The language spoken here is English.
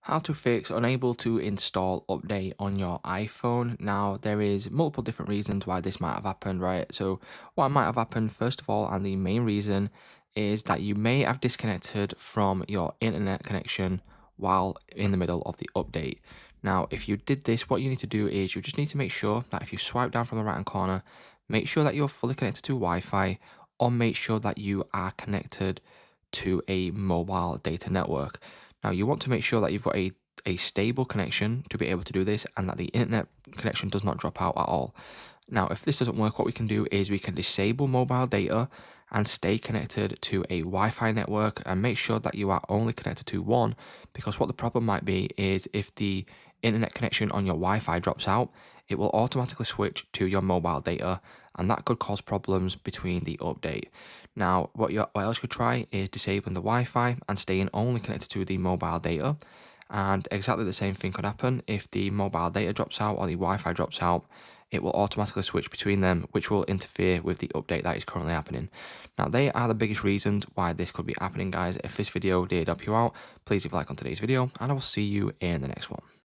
How to fix unable to install update on your iPhone. Now, there is multiple different reasons why this might have happened, right? So, what might have happened, first of all, and the main reason is that you may have disconnected from your internet connection while in the middle of the update. Now, if you did this, what you need to do is you just need to make sure that if you swipe down from the right hand corner, make sure that you're fully connected to Wi Fi, or make sure that you are connected to a mobile data network. Now, you want to make sure that you've got a stable connection to be able to do this and that the internet connection does not drop out at all. Now, if this doesn't work, what we can do is we can disable mobile data and stay connected to a Wi Fi network and make sure that you are only connected to one, because what the problem might be is if the internet connection on your Wi Fi drops out, it will automatically switch to your mobile data and that could cause problems between the update. Now, what else you could try is disabling the Wi Fi and staying only connected to the mobile data. And exactly the same thing could happen if the mobile data drops out or the Wi Fi drops out. It will automatically switch between them, which will interfere with the update that is currently happening. Now, they are the biggest reasons why this could be happening, guys. If this video did help you out, please leave a like on today's video, and I will see you in the next one.